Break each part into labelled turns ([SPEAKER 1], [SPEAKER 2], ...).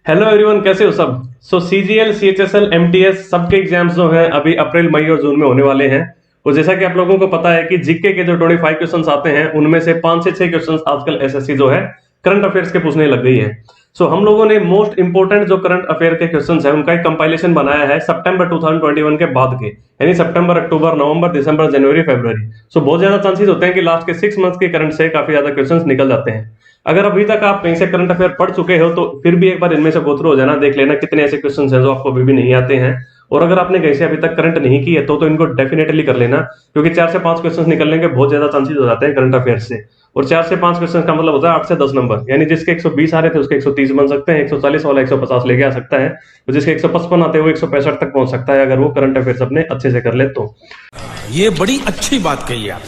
[SPEAKER 1] Hello everyone, कैसे हो सब। सीजीएल, सीएचएसएल, एमटीएस सबके एग्जाम्स जो हैं अभी अप्रैल, मई और जून में होने वाले हैं। और जैसा कि आप लोगों को पता है कि जीके के जो 25 क्वेश्चंस आते हैं उनमें से 5 से 6 क्वेश्चंस आजकल एसएससी जो है करंट अफेयर्स के पूछने लग गई है। हम लोगों ने मोस्ट इंपोर्टेंट जो करंट अफेयर के क्वेश्चंस हैं उनका एक कंपाइलेशन बनाया है सितंबर 2021 के बाद के, यानी सितंबर, अक्टूबर, नवंबर, दिसंबर, जनवरी, फरवरी। बहुत ज्यादा चांसेस होते हैं कि लास्ट के 6 मंथ के करंट से काफी ज्यादा क्वेश्चंस निकल जाते हैं। अगर अभी तक आप कहीं से करंट अफेयर पढ़ चुके हो तो फिर भी एक बार इनमें से गो थ्रू हो जाना, देख लेना कितने ऐसे क्वेश्चंस हैं जो आपको अभी भी नहीं आते हैं। और अगर आपने कहीं से अभी तक करंट नहीं की है तो इनको डेफिनेटली कर लेना, क्योंकि 4 से 5 क्वेश्चंस निकलने के बहुत ज्यादा चांसेस हो जाते हैं करंट अफेयर से। और 4 से 5 क्वेश्चन का मतलब होता है 8 से 10 नंबर, यानी जिसके 120 आ रहे थे उसके 130 बन सकते हैं, 140 वाला 150 लेके आ सकता है, और जिसके 155 आते हैं वो 165 तक पहुंच सकता है अगर वो करंट अफेयर्स अपने अच्छे से कर ले तो।
[SPEAKER 2] ये बड़ी अच्छी बात कही आप।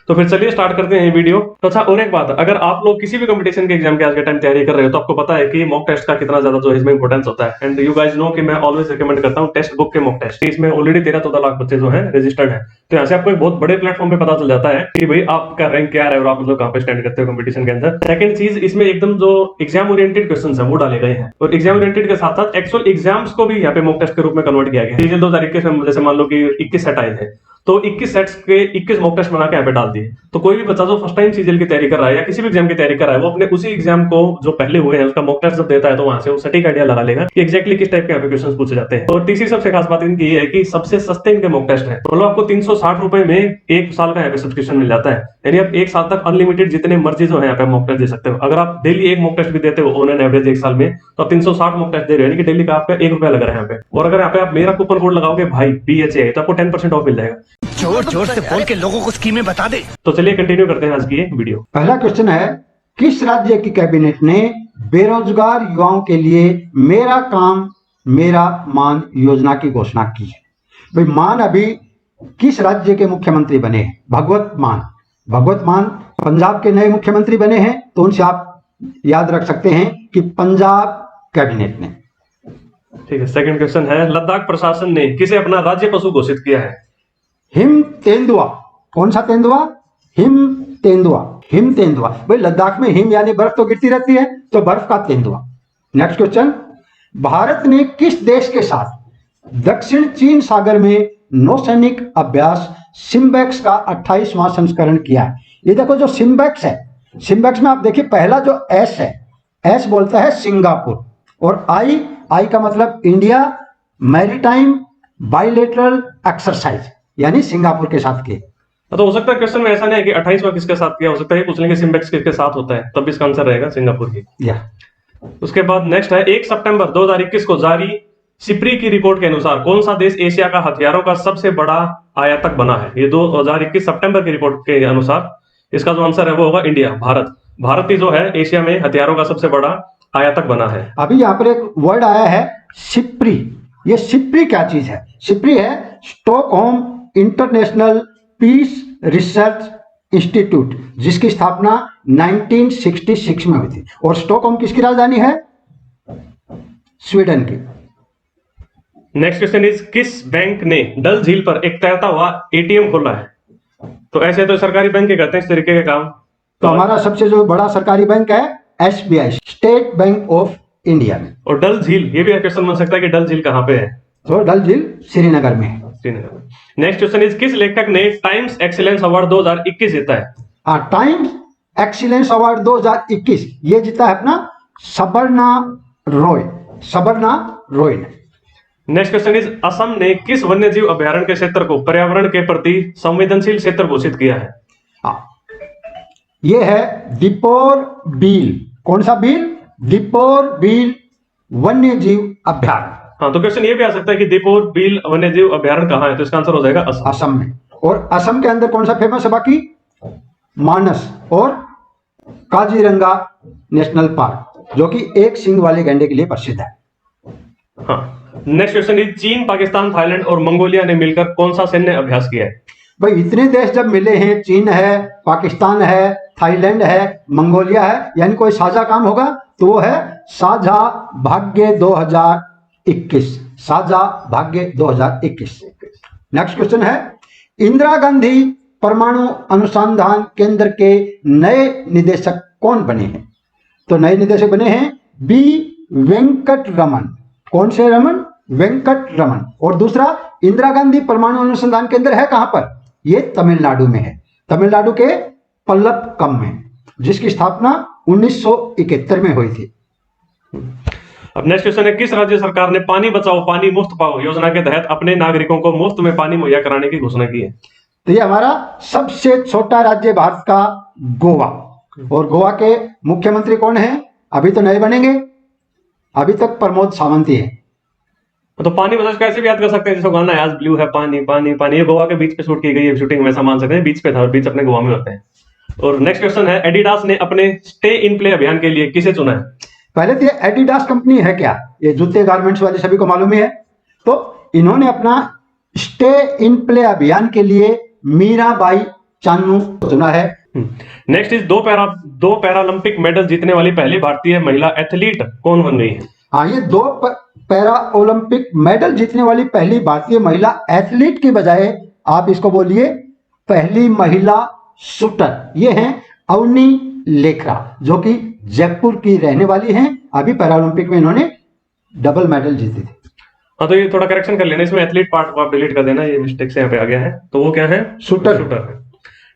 [SPEAKER 1] तो फिर चलिए स्टार्ट करते हैं वीडियो। तो अच्छा, और एक बात, अगर आप लोग किसी भी कंपटीशन के एग्जाम के आज के टाइम तैयारी कर रहे हो तो आपको पता है कि मॉक टेस्ट का कितना ज्यादा जो है इसमें इंपॉर्टेंस होता है। एंड यू गाइस नो कि मैं ऑलवेज रिकमेंड करता हूं टेक्स्ट बुक के मॉक टेस्ट। इसमें ऑलरेडी 13-14 लाख बच्चे जो हैं रजिस्टर्ड हैं, तो यहाँ से आपको एक बहुत बड़े प्लेटफॉर्म पे पता चल जाता है कि भाई आपका रैंक क्या है और आप मतलब कहाँ पे स्टैंड करते हो कंपटीशन के अंदर। सेकंड चीज, इसमें एकदम जो एग्जाम ओरिएंटेड क्वेश्चन है वो डाले गए हैं, और एग्जाम ओरिएंटेड के साथ साथ एक्चुअल एग्जाम्स को भी यहाँ पे मॉक टेस्ट के रूप में कन्वर्ट किया गया है। सीजन 2021 में जैसे मान लो कि 21 सेट आए थे, तो 21 सेट्स के 21 मॉक टेस्ट बना के यहाँ पे डाल दिए। तो कोई भी बच्चा जो फर्स्ट टाइम सीजीएल की तैयारी कर रहा है या किसी भी एग्जाम की तैयारी कर रहा है वो अपने उसी एग्जाम को जो पहले हुए हैं उसका मॉक टेस्ट जब देता है तो वहां से वो सटीक आइडिया लगा लेगा कि एग्जैक्टली किस टाइप के यहाँ पे क्वेश्चन पूछे जाते हैं। और तीसरी सबसे खास बात इनकी ये है कि सबसे सस्ते इनके मॉक टेस्ट है, मतलब आपको 360 रुपए में 1 साल का यहाँ पे सब्सक्रिप्शन मिल जाता है, यानी आप 1 साल तक अनलिमिटेड जितने मर्जी जो है यहाँ पे मॉक टेस्ट दे सकते हो। अगर आप डेली एक मॉक टेस्ट भी देते हो ऑन एन एवरेज 1 साल में, तो आप 360 मॉक टेस्ट दे रहे हो, यानी कि डेली का आपका 1 रुपया लग रहा है यहाँ पे। और अगर यहाँ पे आप मेरा कूपन कोड लगाओगे भाई BHA, तो आपको 10% ऑफ मिल जाएगा।
[SPEAKER 2] जोर जोर से बोल के लोगों को स्कीमें बता दे।
[SPEAKER 1] तो चलिए कंटिन्यू करते हैं आज की ये वीडियो।
[SPEAKER 3] पहला क्वेश्चन है, किस राज्य की कैबिनेट ने बेरोजगार युवाओं के लिए मेरा काम मेरा मान योजना की घोषणा की है? भाई मान अभी किस राज्य के मुख्यमंत्री बने हैं? भगवत मान। भगवत मान पंजाब के नए मुख्यमंत्री बने हैं, तो उनसे आप याद रख सकते हैं कि पंजाब कैबिनेट ने।
[SPEAKER 1] ठीक है, सेकंड क्वेश्चन है, लद्दाख प्रशासन ने किसे अपना राज्य पशु घोषित किया है?
[SPEAKER 3] हिम तेंदुआ। कौन सा तेंदुआ? हिम तेंदुआ। हिम तेंदुआ। भाई लद्दाख में हिम यानी बर्फ तो गिरती रहती है, तो बर्फ का तेंदुआ। नेक्स्ट क्वेश्चन, भारत ने किस देश के साथ दक्षिण चीन सागर में नौसैनिक अभ्यास सिम्बेक्स का 28वां संस्करण किया है? ये देखो जो सिम्बेक्स है, सिम्बेक्स में आप देखिए पहला जो एस है, एस बोलता है सिंगापुर, और आई का मतलब इंडिया मैरीटाइम बाइलेटरल एक्सरसाइज, यानी सिंगापुर के साथ किए।
[SPEAKER 1] तो हो सकता है क्वेश्चन में ऐसा नहीं है कि 28वां किसके साथ किया, हो सकता है पूछ लेंगे सिम्बेक्स किसके साथ होता है, तब इसका आंसर रहेगा सिंगापुर की।
[SPEAKER 3] या
[SPEAKER 1] उसके बाद नेक्स्ट है, 1 सितंबर 2021 को जारी सिप्री की रिपोर्ट के अनुसार कौन सा देश एशिया का हथियारों का सबसे बड़ा आयातक बना है? ये 2021 सितंबर की रिपोर्ट के अनुसार इसका जो आंसर है वो होगा इंडिया, भारत। भारत ही जो है एशिया में हथियारों का सबसे बड़ा आयातक बना है।
[SPEAKER 3] अभी यहाँ पर एक वर्ड आया है सिप्री। ये सिप्री क्या चीज है? सिप्री है Stockholm International Peace Research Institute, जिसकी स्थापना 1966 में हुई थी। और स्टॉकहोम किसकी राजधानी है? स्वीडन की।
[SPEAKER 1] नेक्स्ट क्वेश्चन इज, किस बैंक ने डल झील पर एक तैरता हुआ एटीएम खोला है? तो ऐसे तो सरकारी बैंक ही करते हैं इस तरीके के काम।
[SPEAKER 3] तो हमारा सबसे जो बड़ा सरकारी बैंक है SBI, state bank of India में।
[SPEAKER 1] और डल झील, ये भी क्वेश्चन बन सकता है कि डल झील कहां पे है?
[SPEAKER 3] तो डल झील श्रीनगर में है।
[SPEAKER 1] नेक्स्ट क्वेश्चन इज, किस लेखक ने टाइम्स एक्सीलेंस अवार्ड 2021 जीता है?
[SPEAKER 3] टाइम्स एक्सीलेंस अवार्ड 2021 ये जीता है अपना सबर्णा रॉय। सबर्णा रॉय ने।
[SPEAKER 1] नेक्स्ट क्वेश्चन इज, असम ने किस वन्यजीव अभयारण्य के क्षेत्र को पर्यावरण के प्रति संवेदनशील क्षेत्र घोषित किया है?
[SPEAKER 3] ये है दीपोर बील। कौन सा बील? दीपोर बील वन्यजीव अभयारण्य।
[SPEAKER 1] हाँ, तो क्वेश्चन ये भी आ सकता है कि दीपोर बील वन्यजीव अभयारण्य कहाँ है, तो इसका आंसर हो जाएगा असम।
[SPEAKER 3] असम में। और असम के अंदर कौन सा फेमस है? बाकी मानस और काजीरंगा नेशनल पार्क, जो कि एक सींग वाले गैंडे के लिए प्रसिद्ध है।
[SPEAKER 1] हाँ, नेक्स्ट क्वेश्चन इज, चीन, पाकिस्तान, थाईलैंड और मंगोलिया ने मिलकर कौन सा सैन्य अभ्यास किया है?
[SPEAKER 3] भाई इतने देश जब मिले हैं, चीन है, पाकिस्तान है, थाईलैंड है, मंगोलिया है, यानी कोई साझा काम होगा तो वो है साझा भाग्य 2021। साझा भाग्य 2021। नेक्स्ट क्वेश्चन है, इंदिरा गांधी परमाणु अनुसंधान केंद्र के नए निदेशक कौन बने हैं? तो नए निदेशक बने हैं B वेंकट रमन। कौन से रमन? वेंकट रमन। और दूसरा इंदिरा गांधी परमाणु अनुसंधान केंद्र है कहां पर? ये तमिलनाडु में है, तमिलनाडु के पल्लक्कम में, जिसकी स्थापना 1971 में हुई थी।
[SPEAKER 1] अब नेक्स्ट क्वेश्चन है, किस राज्य सरकार ने पानी बचाओ पानी मुफ्त पाओ योजना के तहत अपने नागरिकों को मुफ्त में पानी मुहैया कराने की घोषणा की है?
[SPEAKER 3] तो ये हमारा सबसे छोटा राज्य भारत का गोवा। और गोवा के मुख्यमंत्री कौन है? अभी तो नए बनेंगे, अभी तक प्रमोद सावंत ही है।
[SPEAKER 1] तो पानी बचाओ कैसे भी याद कर सकते हैं, जैसे गाना है आज ब्लू है पानी पानी पानी, ये गोवा के बीच पे शूट की गई है शूटिंग, वैसा मान सकते हैं, बीच पे था और बीच अपने गोवा में होते हैं। और नेक्स्ट क्वेश्चन है, एडिडास ने अपने स्टे इन प्ले अभियान के लिए किसे चुना है?
[SPEAKER 3] पहले तो ये एडिडास कंपनी है क्या? ये जूते गारमेंट्स वाले सभी को मालूम ही है। तो इन्होंने अपना स्टे इन प्ले अभियान के लिए मीराबाई चानू चुना है।
[SPEAKER 1] नेक्स्ट इज दो पैरालंपिक मेडल जीतने वाली पहली भारतीय महिला एथलीट कौन बन गई है?
[SPEAKER 3] हाँ, ये दो पैरा ओलंपिक मेडल जीतने वाली पहली भारतीय महिला एथलीट की बजाय आप इसको बोलिए पहली महिला शूटर। ये हैं अवनी लेखरा, जो कि जयपुर की रहने वाली हैं। अभी पैरालंपिक में इन्होंने डबल मेडल जीते थे।
[SPEAKER 1] हाँ, तो ये थोड़ा करेक्शन कर लेना, इसमें एथलीट पार्ट को आप डिलीट कर देना, ये मिस्टेक से यहाँ पे आ गया है। तो वो क्या है?
[SPEAKER 3] शूटर।
[SPEAKER 1] शूटर है।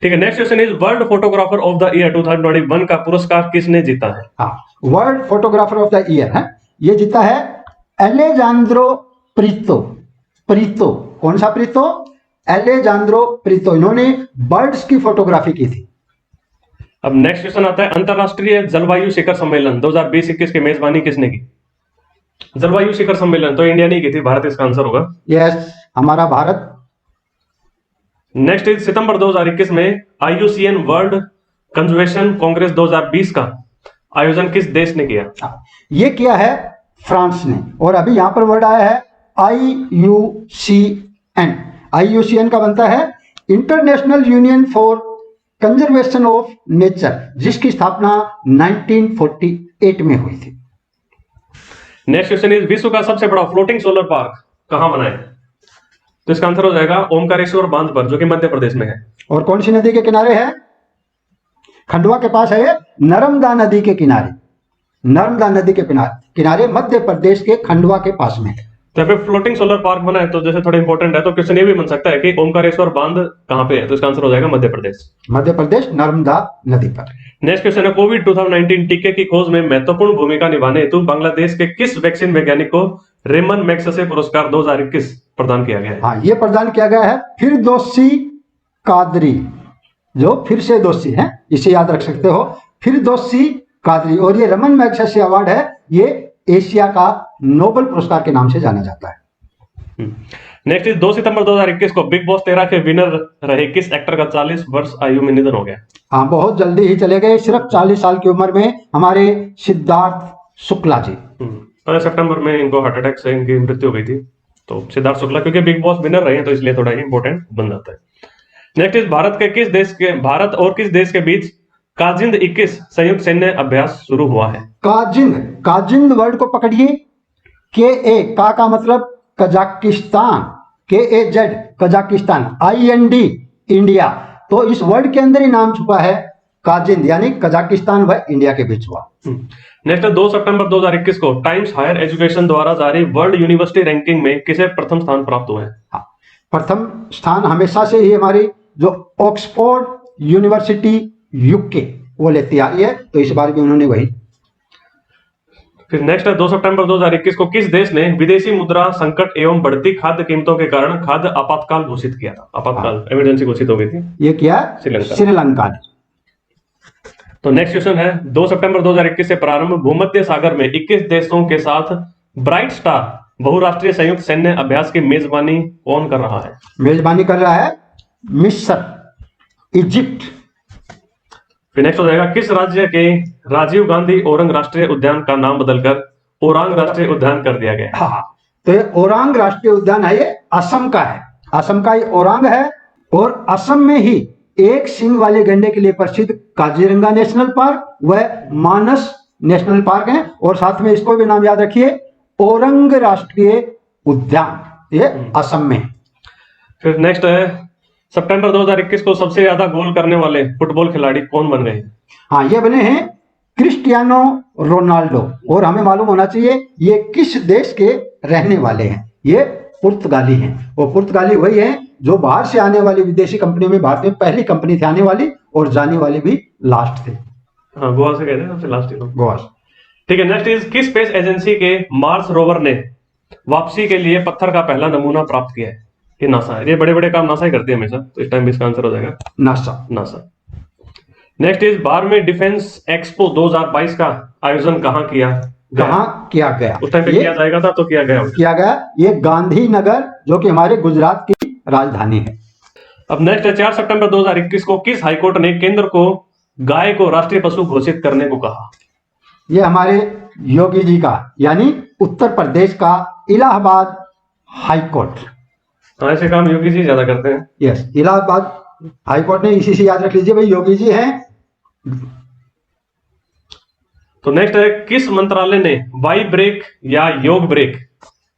[SPEAKER 1] ठीक है, next question is world photographer of the year 2021 का पुरस्कार किसने जीता है?
[SPEAKER 3] हाँ, world photographer of the year है, ये जीता है एलेजांद्रो प्रीतो। कौन सा प्रीतो? Alejandro Prieto. इन्होंने बर्ड्स की फोटोग्राफी की थी।
[SPEAKER 1] अब नेक्स्ट क्वेश्चन आता है, अंतरराष्ट्रीय जलवायु शिखर सम्मेलन 2020-21 की मेजबानी किसने की? जलवायु शिखर सम्मेलन तो इंडिया ने की थी, भारत इसका आंसर होगा।
[SPEAKER 3] यस, हमारा भारत।
[SPEAKER 1] नेक्स्ट इज सितंबर 2021 में IUCN वर्ल्ड कंजर्वेशन कांग्रेस 2020 का आयोजन किस देश ने किया?
[SPEAKER 3] ये किया है फ्रांस ने। और अभी यहां पर वर्ड आया है IUCN। IUCN का बनता है international union for conservation of nature, जिसकी स्थापना 1948 में हुई थी।
[SPEAKER 1] नेक्स्ट क्वेश्चन इज विश्व का सबसे बड़ा फ्लोटिंग सोलर पार्क कहां बना है? तो इसका आंसर हो जाएगा ओमकारेश्वर बांध पर, जो कि मध्य प्रदेश में है।
[SPEAKER 3] और कौन सी नदी के किनारे है? खंडवा के पास है, नर्मदा नदी के किनारे। नर्मदा नदी के किनारे मध्य प्रदेश के खंडवा के पास में।
[SPEAKER 1] तो यहाँ पे फ्लोटिंग सोलर पार्क बना है, तो जैसे थोड़ा इंपॉर्टेंट है, तो क्वेश्चन ये भी बन सकता है कि ओमकारेश्वर बांध कहां पे है? तो इसका आंसर हो जाएगा मध्य प्रदेश।
[SPEAKER 3] मध्य प्रदेश, नर्मदा नदी पर।
[SPEAKER 1] नेक्स्ट क्वेश्चन है, कोविड 2019 टीके की खोज में महत्वपूर्ण भूमिका निभाने हेतु बांग्लादेश के किस वैक्सीन वैज्ञानिक को रेमन मैग्सेसे पुरस्कार 2021 प्रदान किया गया है?
[SPEAKER 3] हाँ, ये प्रदान किया गया है फिरदौसी कादरी, जो फिर से दोषी है, इसे याद रख सकते हो, फिरदौसी कादरी। और ये रमन मैग्सेसे अवार्ड है, ये एशिया का नोबेल पुरस्कार के नाम से जाना जाता है।
[SPEAKER 1] नेक्स्ट इज 2 सितंबर 2021 को बिग बॉस 13 के विनर रहे किस एक्टर का 40 वर्ष आयु में निधन हो गया?
[SPEAKER 3] हाँ, बहुत जल्दी ही चले गए, सिर्फ 40 साल की उम्र में, हमारे सिद्धार्थ शुक्ला जी।
[SPEAKER 1] 15 सितंबर में इनको हार्ट अटैक से इनकी मृत्यु हो गई थी। तो सिद्धार्थ शुक्ला क्योंकि बिग बॉस विनर रहे हैं, तो इसलिए थोड़ा इंपॉर्टेंट बन जाता है। नेक्स्ट इज भारत और किस देश के बीच काजिंद 21 संयुक्त सैन्य अभ्यास शुरू हुआ है?
[SPEAKER 3] काजिंद वर्ड को पकड़िए। का मतलब Kazakhstan, KAZ Kazakhstan, IND India. तो इस वर्ड के अंदर ही नाम छुपा है काजिंद, यानी कजाकिस्तान व इंडिया के बीच हुआ।
[SPEAKER 1] नेक्स्ट 2 सितंबर 2021 को टाइम्स हायर एजुकेशन द्वारा जारी वर्ल्ड यूनिवर्सिटी रैंकिंग में किसे प्रथम स्थान प्राप्त हुआ है?
[SPEAKER 3] हाँ, प्रथम स्थान हमेशा से ही हमारी जो ऑक्सफोर्ड यूनिवर्सिटी UK वो लेती आई है, तो इस बार भी उन्होंने वही।
[SPEAKER 1] फिर नेक्स्ट है 2 सितंबर 2021 को किस देश ने विदेशी मुद्रा संकट एवं बढ़ती खाद्य कीमतों के कारण खाद्य आपातकाल घोषित किया था? आपातकाल इमरजेंसी घोषित हो गई थी,
[SPEAKER 3] ये किया
[SPEAKER 1] श्रीलंका ने। तो नेक्स्ट क्वेश्चन है 2 सितंबर 2021 से प्रारंभ भूमध्य सागर में 21 देशों के साथ ब्राइट स्टार बहुराष्ट्रीय संयुक्त सैन्य अभ्यास की मेजबानी कौन कर रहा है?
[SPEAKER 3] मेजबानी कर रहा है मिस्र, इजिप्ट।
[SPEAKER 1] फिर नेक्स्ट हो जाएगा, किस राज्य के राजीव गांधी ओरंग राष्ट्रीय उद्यान का नाम बदलकर ओरांग राष्ट्रीय उद्यान कर दिया गया?
[SPEAKER 3] हाँ, तो ये ओरांग राष्ट्रीय उद्यान है, ये असम का है। असम का ही ओरांग है। और असम में ही एक सींग वाले गैंडे के लिए प्रसिद्ध काजीरंगा नेशनल पार्क व मानस नेशनल पार्क है। और साथ में इसको भी नाम याद रखिए, ओरंग राष्ट्रीय उद्यान, ये असम में।
[SPEAKER 1] फिर नेक्स्ट है सितंबर 2021 को सबसे ज्यादा गोल करने वाले फुटबॉल खिलाड़ी कौन बन गए?
[SPEAKER 3] हाँ, ये बने हैं क्रिस्टियानो रोनाल्डो। और हमें मालूम होना चाहिए ये किस देश के रहने वाले हैं। ये पुर्तगाली हैं। और पुर्तगाली वही है जो बाहर से आने वाली विदेशी कंपनियों में भारत में पहली कंपनी थी आने वाली, और जाने वाली भी लास्ट थे।
[SPEAKER 1] हाँ, गोवा से कहते हैं सबसे लास्ट ईयर।
[SPEAKER 3] गोवा।
[SPEAKER 1] ठीक है, नेक्स्ट इज किस स्पेस एजेंसी के मार्स रोवर ने वापसी के लिए पत्थर का पहला नमूना प्राप्त किया है? ये नासा है। ये बड़े बड़े काम नासा ही करती है हमेशा, तो इस टाइम भी इसका आंसर हो जाएगा
[SPEAKER 3] नासा।
[SPEAKER 1] नेक्स्ट इज बारहवें में डिफेंस एक्सपो 2022 का आयोजन कहाँ किया गया?
[SPEAKER 3] कहाँ किया गया?
[SPEAKER 1] उस टाइम पे किया जाएगा था तो किया गया होगा।
[SPEAKER 3] किया गया ये गांधीनगर, जो कि हमारे गुजरात की राजधानी है।
[SPEAKER 1] अब नेक्स्ट है 4 सितंबर 2021 को किस हाईकोर्ट ने केंद्र को गाय को राष्ट्रीय पशु घोषित करने को कहा?
[SPEAKER 3] ये हमारे योगी जी का, यानी उत्तर प्रदेश का इलाहाबाद हाई कोर्ट।
[SPEAKER 1] हाँ, ऐसे काम योगी जी ज्यादा करते हैं।
[SPEAKER 3] यस, इलाहाबाद हाई कोर्ट ने, इसी से याद रख लीजिए भाई, योगी जी हैं।
[SPEAKER 1] तो नेक्स्ट है किस मंत्रालय ने वाई ब्रेक या योग ब्रेक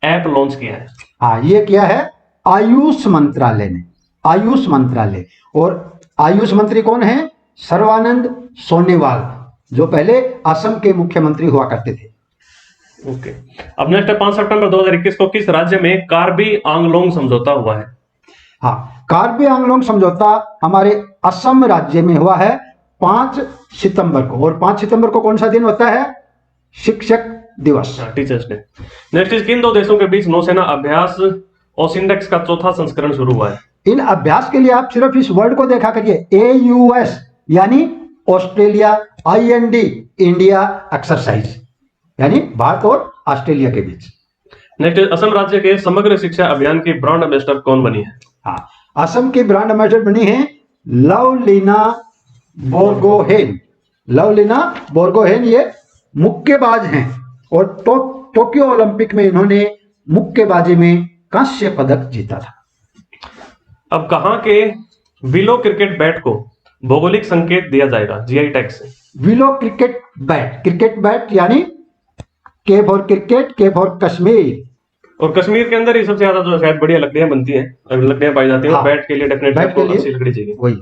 [SPEAKER 1] ऐप लॉन्च किया है?
[SPEAKER 3] हाँ, ये किया है आयुष मंत्रालय ने। आयुष मंत्रालय। और आयुष मंत्री कौन है? सर्बानंद सोनोवाल, जो पहले असम के मुख्यमंत्री हुआ करते थे।
[SPEAKER 1] ओके। अब नेक्स्ट है 5 सितंबर 2021 को किस राज्य में कार्बी आंगलोंग समझौता हुआ है?
[SPEAKER 3] हाँ, कार्बी आंगलोंग समझौता हमारे असम राज्य में हुआ है 5 सितंबर को। और 5 सितंबर को कौन सा दिन होता है? शिक्षक दिवस,
[SPEAKER 1] टीचर्स डे। नेक्स्ट इज किन दो देशों के बीच नौसेना अभ्यास ओसिंडेक्स का चौथा संस्करण शुरू हुआ है?
[SPEAKER 3] इन अभ्यास के लिए आप सिर्फ इस वर्ड को देखा करिए, AUS, यानी ऑस्ट्रेलिया, IND इंडिया एक्सरसाइज, यानी भारत और ऑस्ट्रेलिया के बीच।
[SPEAKER 1] नेक्स्ट असम राज्य के समग्र शिक्षा अभियान की ब्रांड एम्बेसडर कौन बनी है?
[SPEAKER 3] हाँ, असम की ब्रांड एम्बेसडर बनी है लवलीना बोरगोहेन। लवलीना बोरगोहेन ये मुक्केबाज हैं और टोक्यो ओलंपिक में इन्होंने मुक्केबाजी में कांस्य पदक जीता था।
[SPEAKER 1] अब कहां के विलो क्रिकेट बैट को भौगोलिक संकेत दिया जाएगा GI टैग से?
[SPEAKER 3] Willow cricket bat, cricket bat यानी के फॉर क्रिकेट, के फॉर कश्मीर।
[SPEAKER 1] और कश्मीर के अंदर ही सबसे ज्यादा जो शायद बढ़िया लकड़ियां बनती हैं, लकड़ियां पाई जाती हैं।
[SPEAKER 3] हाँ,
[SPEAKER 1] बैट के लिए डेफिनेटली
[SPEAKER 3] बैट के लिए
[SPEAKER 1] अच्छी लकड़ी चाहिए।
[SPEAKER 3] वही।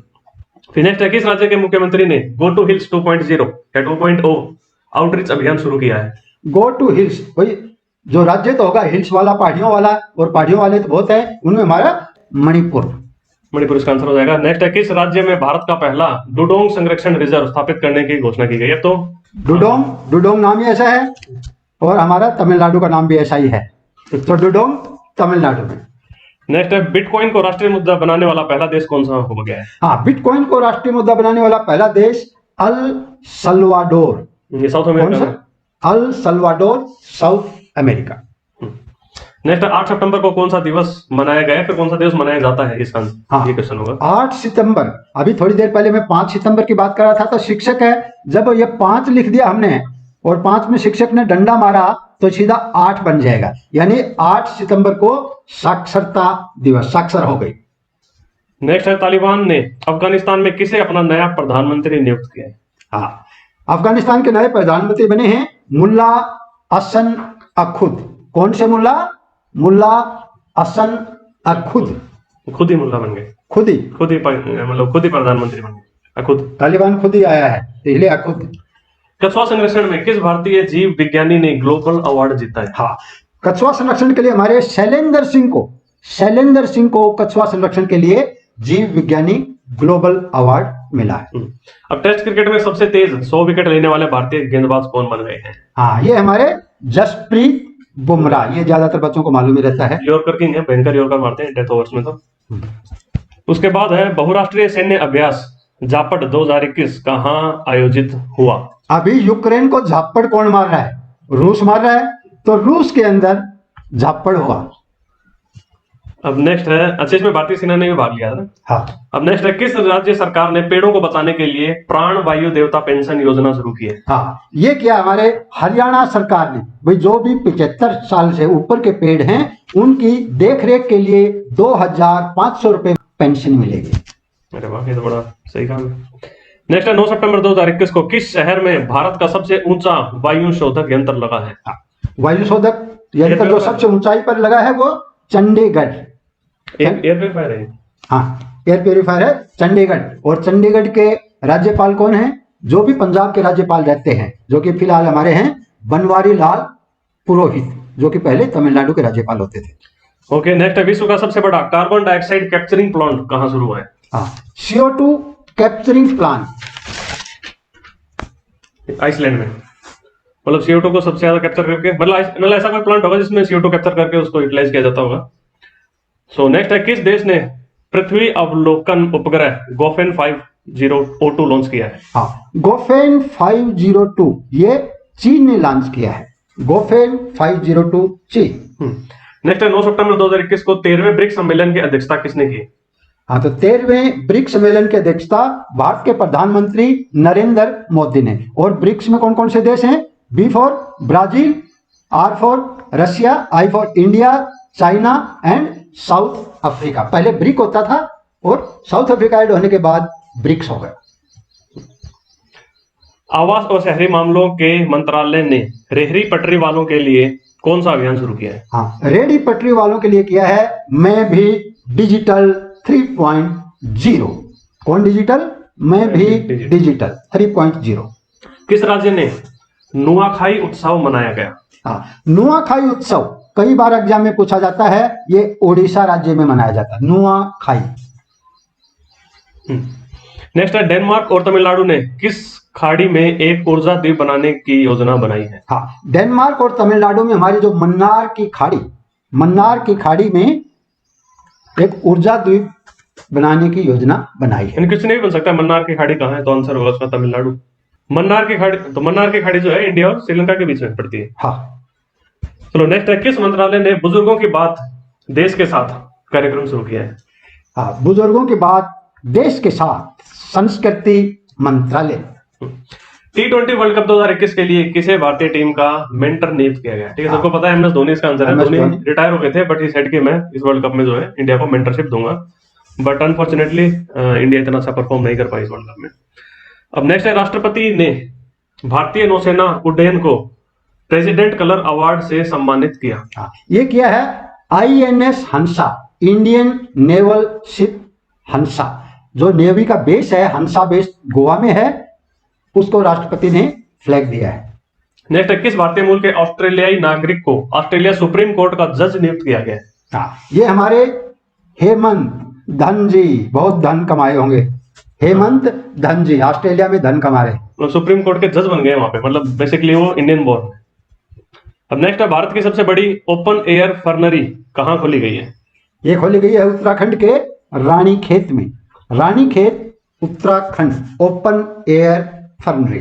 [SPEAKER 1] फिर नेक्स्ट है किस राज्य के मुख्यमंत्री ने गो टू हिल्स 2.0 या 2.0 आउटरीच अभियान शुरू किया है?
[SPEAKER 3] गो टू हिल्स, वही जो राज्य तो होगा हिल्स वाला, पहाड़ियों वाला, और पहाड़ियों वाले तो बहुत है, उनमें हमारा मणिपुर।
[SPEAKER 1] मणिपुर इसका आंसर हो जाएगा। नेक्स्ट है किस राज्य में भारत का पहला डुडोंग संरक्षण रिजर्व स्थापित करने की घोषणा की गई है? तो
[SPEAKER 3] डुडोंग नाम ही ऐसा है, और हमारा तमिलनाडु का नाम भी ऐसा ही है, तो डुडोंग तमिलनाडु में।
[SPEAKER 1] नेक्स्ट है बिटकॉइन को राष्ट्रीय मुद्रा बनाने वाला पहला देश कौन सा हो गया है?
[SPEAKER 3] हाँ, बिटकॉइन को राष्ट्रीय मुद्रा बनाने वाला पहला देश अल सल्वाडोर।
[SPEAKER 1] ये साउथ अमेरिका में।
[SPEAKER 3] El Salvador, south America.
[SPEAKER 1] Next 8 सितंबर को कौन सा दिवस मनाया गया, फिर कौन सा दिवस मनाया जाता है? इसका
[SPEAKER 3] हाँ,
[SPEAKER 1] ये क्वेश्चन होगा।
[SPEAKER 3] 8 सितंबर, अभी थोड़ी देर पहले मैं 5 सितंबर की बात कर रहा था, तो शिक्षक है, जब ये 5 लिख दिया हमने और 5 में शिक्षक ने डंडा मारा तो सीधा 8 बन जाएगा, यानी 8 सितंबर को साक्षरता दिवस, साक्षर हो गई।
[SPEAKER 1] नेक्स्ट है तालिबान ने अफगानिस्तान में किसे अपना नया प्रधानमंत्री नियुक्त किया है?
[SPEAKER 3] हाँ, अफगानिस्तान के नए प्रधानमंत्री बने हैं मुल्ला हसन अखुद। कौन से मुल्ला? मुल्ला हसन अखुद।
[SPEAKER 1] खुद ही मुल्ला बन गए,
[SPEAKER 3] खुद ही
[SPEAKER 1] मतलब खुद ही प्रधानमंत्री बन गए। खुद
[SPEAKER 3] तालिबान खुद ही आया है, इसलिए अखुद।
[SPEAKER 1] कछुआ संरक्षण में किस भारतीय जीव विज्ञानी ने ग्लोबल अवार्ड जीता है?
[SPEAKER 3] हाँ, कछुआ संरक्षण के लिए हमारे शैलेंद्र सिंह को कछुआ संरक्षण के लिए जीव विज्ञानी ग्लोबल अवार्ड मिला है।
[SPEAKER 1] अब टेस्ट क्रिकेट में सबसे तेज 100 विकेट लेने वाले भारतीय गेंदबाज कौन बन गए हैं?
[SPEAKER 3] हाँ, ये हमारे जसप्रीत बुमराह, ये ज्यादातर बच्चों को मालूम ही रहता है।
[SPEAKER 1] यॉर्कर किंग है, भयंकर यॉर्कर मारते हैं डेथ ओवर्स में। तो उसके बाद है बहुराष्ट्रीय सैन्य अभ्यास जापट 2021 कहां आयोजित हुआ?
[SPEAKER 3] अभी यूक्रेन को झापड़ कौन मार रहा है? रूस मार रहा है, तो रूस के अंदर झापड़ हुआ।
[SPEAKER 1] अब नेक्स्ट है, अच्छा इसमें भारतीय सेना ने भी भाग लिया था।
[SPEAKER 3] हाँ,
[SPEAKER 1] अब नेक्स्ट है किस राज्य सरकार ने पेड़ों को बचाने के लिए प्राण वायु देवता पेंशन योजना शुरू की है?
[SPEAKER 3] हाँ, ये किया हमारे हरियाणा सरकार ने। भाई जो भी 75 साल से ऊपर के पेड़ हैं उनकी देखरेख के लिए 2500 रुपए पेंशन मिलेगी।
[SPEAKER 1] अरे वाह, ये तो बड़ा सही काम है। नेक्स्ट है 9 सितंबर 2021 को किस शहर में भारत का सबसे ऊंचा वायु शोधक यंत्र लगा है?
[SPEAKER 3] वायु शोधक यंत्र जो सबसे ऊंचाई पर लगा है वो चंडीगढ़
[SPEAKER 1] एयर प्योरीफायर है।
[SPEAKER 3] हाँ, एयर प्योरीफायर है चंडीगढ़। और चंडीगढ़ के राज्यपाल कौन है? जो भी पंजाब के राज्यपाल रहते हैं, जो कि फिलहाल हमारे हैं बनवारी लाल पुरोहित, जो कि पहले तमिलनाडु के राज्यपाल होते थे।
[SPEAKER 1] ओके, नेक्स्ट है विश्व का सबसे बड़ा कार्बन डाइऑक्साइड कैप्चरिंग प्लांट कहां शुरू हुआ है?
[SPEAKER 3] हाँ, CO2 कैप्चरिंग प्लांट
[SPEAKER 1] आइसलैंड में। मतलब CO2 को सबसे ज्यादा कैप्चर करके, मतलब ऐसा कोई प्लांट होगा जिसमें CO2 कैप्चर करके उसको यूटिलाइज किया जाता होगा। सो नेक्स्ट है किस देश ने पृथ्वी अवलोकन उपग्रह गोफेन 5002 लॉन्च किया है?
[SPEAKER 3] हाँ, गोफेन 502 ये चीन ने लॉन्च किया है। गोफेन 502 चीन।
[SPEAKER 1] नेक्स्ट है 9 सितंबर 2021 को 13वें ब्रिक्स सम्मेलन की अध्यक्षता किसने की?
[SPEAKER 3] हाँ, तो 13वें ब्रिक्स सम्मेलन की अध्यक्षता भारत के प्रधानमंत्री नरेंद्र मोदी ने। और ब्रिक्स में कौन कौन से देश हैं? B for Brazil, R for Russia, I for India, China and south Africa. पहले ब्रिक होता था और साउथ अफ्रीका ऐड होने के बाद ब्रिक्स हो गया।
[SPEAKER 1] आवास और शहरी मामलों के मंत्रालय ने रेहड़ी पटरी वालों के लिए कौन सा अभियान शुरू किया है?
[SPEAKER 3] हाँ, रेहड़ी पटरी वालों के लिए किया है मैं भी डिजिटल 3.0। कौन डिजिटल? मैं भी डिजिटल 3.0।
[SPEAKER 1] किस राज्य ने नुआखाई उत्सव मनाया गया?
[SPEAKER 3] हाँ, नुआखाई उत्सव कई बार एग्जाम में पूछा जाता है। ये ओडिशा राज्य में मनाया जाता है, नुआखाई।
[SPEAKER 1] नेक्स्ट है डेनमार्क और तमिलनाडु ने किस खाड़ी में एक ऊर्जा द्वीप बनाने की योजना बनाई है?
[SPEAKER 3] हाँ, डेनमार्क और तमिलनाडु में हमारी जो मन्नार की खाड़ी में एक ऊर्जा द्वीप बनाने की योजना बनाई है।
[SPEAKER 1] किसी नहीं बन सकता मन्नार की खाड़ी कहाँ है, तो आंसर होगा उसका तमिलनाडु। मन्नार की खाड़ी जो है इंडिया और श्रीलंका के बीच में पड़ती है।
[SPEAKER 3] हाँ,
[SPEAKER 1] चलो नेक्स्ट है किस मंत्रालय ने बुजुर्गों की बात देश के साथ कार्यक्रम शुरू किया है?
[SPEAKER 3] हाँ, बुजुर्गों की बात देश के साथ संस्कृति मंत्रालय।
[SPEAKER 1] T20 वर्ल्ड कप 2021 के लिए किसे भारतीय टीम का मेंटर नियुक्त किया गया? ठीक है, सबको पता है MS धोनी इसका आंसर है। धोनी रिटायर हो गए थे, बट ही सेड कि मैं इस वर्ल्ड कप में जो है इंडिया को मेंटरशिप दूंगा, बट अनफॉर्चुनेटली इंडिया इतना अच्छा परफॉर्म नहीं कर पाई इस वर्ल्ड कप में। अब नेक्स्ट है राष्ट्रपति ने भारतीय नौसेना उड्डयन को प्रेसिडेंट कलर अवार्ड से सम्मानित किया।
[SPEAKER 3] ये किया है INS हंसा, इंडियन नेवल शिप हंसा, जो नेवी का बेस है, हंसा बेस गोवा में है, उसको राष्ट्रपति ने फ्लैग दिया है।
[SPEAKER 1] नेक्स्ट है किस भारतीय मूल के ऑस्ट्रेलियाई नागरिक को ऑस्ट्रेलिया सुप्रीम कोर्ट का जज नियुक्त किया गया?
[SPEAKER 3] हाँ, ये हमारे हेमंत धन जी, बहुत धन कमाए होंगे। हेमंत धन जी ऑस्ट्रेलिया में धन कमा रहे,
[SPEAKER 1] तो सुप्रीम कोर्ट के जज बन गए वहां पे, मतलब बेसिकली वो इंडियन बोर्न है। अब नेक्स्ट है भारत की सबसे बड़ी ओपन एयर फर्नरी कहां खोली गई है?
[SPEAKER 3] ये खोली गई है उत्तराखंड के रानीखेत में। Ranikhet Uttarakhand open air fernery.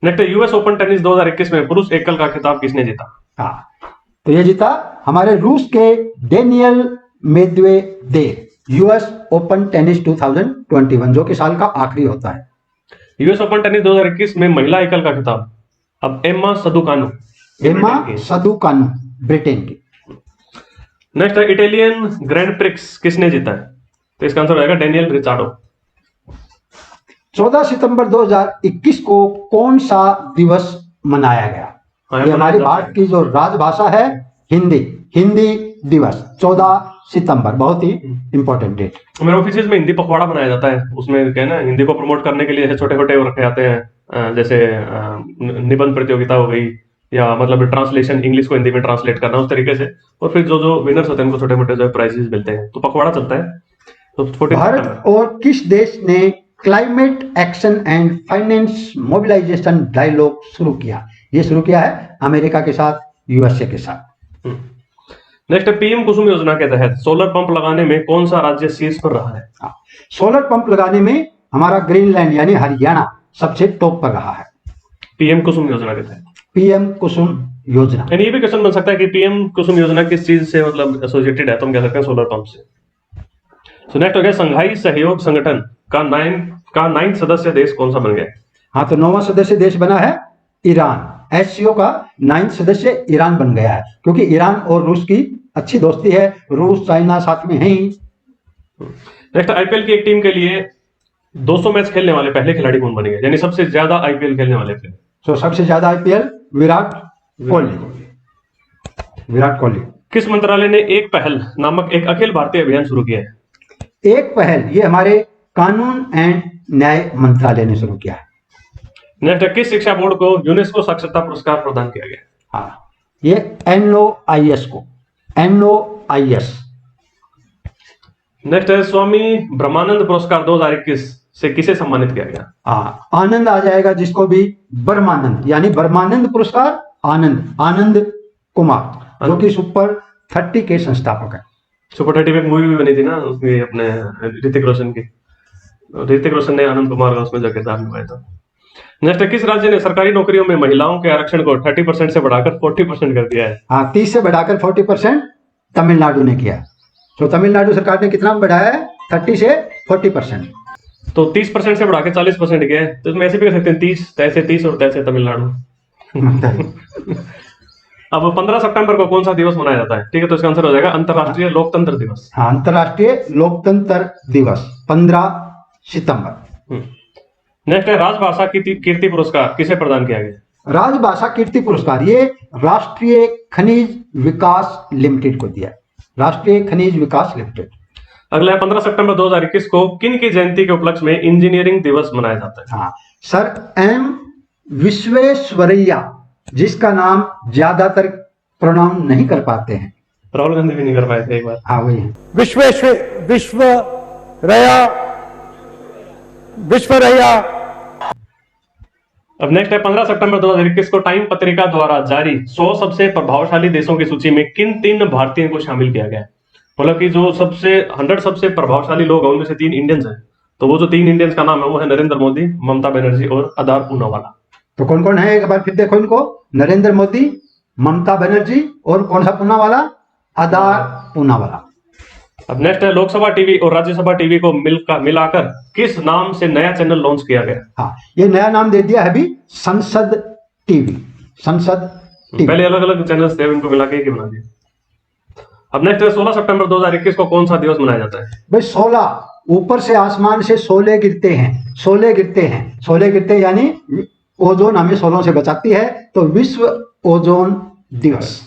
[SPEAKER 1] Next है US ओपन टेनिस 2021 में पुरुष एकल का खिताब किसने जीता?
[SPEAKER 3] हाँ, तो ये जीता हमारे रूस के Daniel Medvedev, US open tennis 2021, जो कि साल का आखिरी होता है।
[SPEAKER 1] US ओपन टेनिस 2021 में महिला एकल का खिताब अब एम्मा सदुकानो ब्रिटेन की। नेक्स्ट है इटालियन ग्रैंड प्रिक्स किसने जीता है? तो इसका आंसर हो जाएगा डेनियल रिचार्डो।
[SPEAKER 3] 14 सितंबर 2021 को कौन सा दिवस मनाया गया? ये हमारी भारत की जो राजभाषा है हिंदी दिवस 14 सितंबर, बहुत ही इंपॉर्टेंट डेट।
[SPEAKER 1] मेरे ऑफिस में हिंदी पखवाड़ा बनाया जाता है, उसमें क्या है ना, हिंदी को प्रमोट करने के लिए छोटे छोटे रखे जाते हैं, जैसे निबंध प्रतियोगिता हो गई, या मतलब ट्रांसलेशन, इंग्लिश को हिंदी में ट्रांसलेट करना, उस तरीके से। और फिर जो विनर्स होते हैं उनको छोटे मोटे जो प्राइजेस मिलते हैं, तो पखवाड़ा चलता है। तो
[SPEAKER 3] भारत और किस देश ने climate action and finance mobilisation dialogue शुरू किया? ये शुरू किया है अमेरिका के साथ, USA के साथ।
[SPEAKER 1] नेक्स्ट PM कुसुम योजना के तहत सोलर पंप लगाने में कौन सा राज्य शीर्ष पर रहा है?
[SPEAKER 3] सोलर पंप लगाने में हमारा ग्रीनलैंड यानी हरियाणा सबसे टॉप पर रहा है।
[SPEAKER 1] PM कुसुम योजना के तहत
[SPEAKER 3] PM कुसुम योजना।
[SPEAKER 1] ये भी क्वेश्चन बन सकता है कि PM कुसुम योजना किस चीज से मतलब एसोसिएटेड है, तो हम कह सकते हैं सोलर पंप से। सो नेक्स्ट हो गया संघाई सहयोग संगठन का 9वां सदस्य देश कौन सा बन गया?
[SPEAKER 3] हाँ, तो 9वां सदस्य देश बना है ईरान। SCO का 9वां सदस्य ईरान बन गया है, क्योंकि ईरान और रूस की अच्छी दोस्ती है, रूस चाइना साथ में है ही।
[SPEAKER 1] नेक्स्ट IPL की एक टीम के लिए 200 मैच खेलने वाले पहले खिलाड़ी कौन बनेंगे, यानी सबसे ज्यादा IPL खेलने वाले प्लेयर?
[SPEAKER 3] तो सबसे ज्यादा IPL विराट कोहली। किस
[SPEAKER 1] मंत्रालय ने एक पहल नामक एक अखिल भारतीय अभियान शुरू किया है?
[SPEAKER 3] एक पहल ये हमारे कानून एंड न्याय मंत्रालय ने शुरू किया है।
[SPEAKER 1] नेक्स्ट, किस शिक्षा बोर्ड को यूनेस्को साक्षरता पुरस्कार प्रदान किया गया?
[SPEAKER 3] हाँ, ये NOIS को, NOIS।
[SPEAKER 1] नेक्स्ट है, स्वामी ब्रह्मानंद पुरस्कार 2021 से किसे सम्मानित किया गया?
[SPEAKER 3] हाँ, आनंद आ जाएगा, जिसको भी ब्रह्मानंद यानी ब्रह्मानंद पुरस्कार, आनंद कुमार, जो कि सुपर 30 के संस्थापक है।
[SPEAKER 1] सुपर 30 में एक मूवी भी बनी थी ना, उसमें अपने ऋतिक रोशन की, ऋतिक रोशन ने आनंद कुमार का उसमें जो किरदार निभाया था। नेक्स्ट, किस राज्य ने सरकारी नौकरियों में महिलाओं के आरक्षण को 30% से बढ़ाकर 40% कर दिया है?
[SPEAKER 3] हाँ, 30 से बढ़ाकर 40% तमिलनाडु ने किया। तो तमिलनाडु सरकार ने कितना बढ़ाया है? 30 से 40%।
[SPEAKER 1] तो 30% से बढ़ा के 40% किया है, तो इसमें ऐसे भी कर सकते हैं 30 तैसे 30 और तैसे तमिलनाडु। अब 15 सितंबर को कौन सा दिवस मनाया जाता है? ठीक है, तो इसका आंसर हो जाएगा अंतर्राष्ट्रीय लोकतंत्र दिवस।
[SPEAKER 3] हाँ, अंतर्राष्ट्रीय लोकतंत्र दिवस 15 सितंबर।
[SPEAKER 1] नेक्स्ट है, राजभाषा कीर्ति पुरस्कार किसे प्रदान किया गया?
[SPEAKER 3] राजभाषा कीर्ति पुरस्कार ये राष्ट्रीय खनिज विकास लिमिटेड को दिया है, राष्ट्रीय खनिज विकास लिमिटेड।
[SPEAKER 1] अगला है, 15 सितंबर 2021 को किन की जयंती के उपलक्ष्य में इंजीनियरिंग दिवस मनाया जाता है?
[SPEAKER 3] हाँ, सर M विश्वेश्वरैया, जिसका नाम ज्यादातर प्रोनाउंस नहीं कर पाते हैं।
[SPEAKER 1] राहुल गांधी भी नहीं कर पाए थे एक बार।
[SPEAKER 3] हाँ, वही है,
[SPEAKER 4] विश्वरैया।
[SPEAKER 1] अब नेक्स्ट है, 15 सितंबर 2021 को टाइम पत्रिका द्वारा जारी 100 सबसे प्रभावशाली देशों की सूची में किन 3 भारतीयों को शामिल किया गया है? मतलब कि जो 100 सबसे प्रभावशाली लोग हैं उनमें से 3 इंडियंस हैं। तो वो जो 3 इंडियंस का नाम है वो है नरेंद्र मोदी, ममता बनर्जी और आधार पूनावाला।
[SPEAKER 3] तो कौन कौन है एक बार फिर देखो इनको, नरेंद्र मोदी, ममता बनर्जी और कौन सा पूनावाला? आधार पूनावाला।
[SPEAKER 1] अब नेक्स्ट है, लोकसभा टीवी और राज्यसभा टीवी को मिलाकर किस नाम से नया चैनल लॉन्च किया गया?
[SPEAKER 3] हाँ, ये नया नाम दे दिया है अभी, संसद टीवी, संसद टीवी।
[SPEAKER 1] पहले अलग अलग चैनल्स थे, उनको मिला के ही बना दिया। अब नेक्स्ट है, 16 सितंबर 2021 को कौन सा दिवस मनाया जाता है?
[SPEAKER 3] भाई 16, ऊपर से आसमान से 16 गिरते हैं, 16 गिरते हैं, 16 गिरते यानी ओजोन हमें 16 से बचाती है, तो विश्व ओजोन दिवस।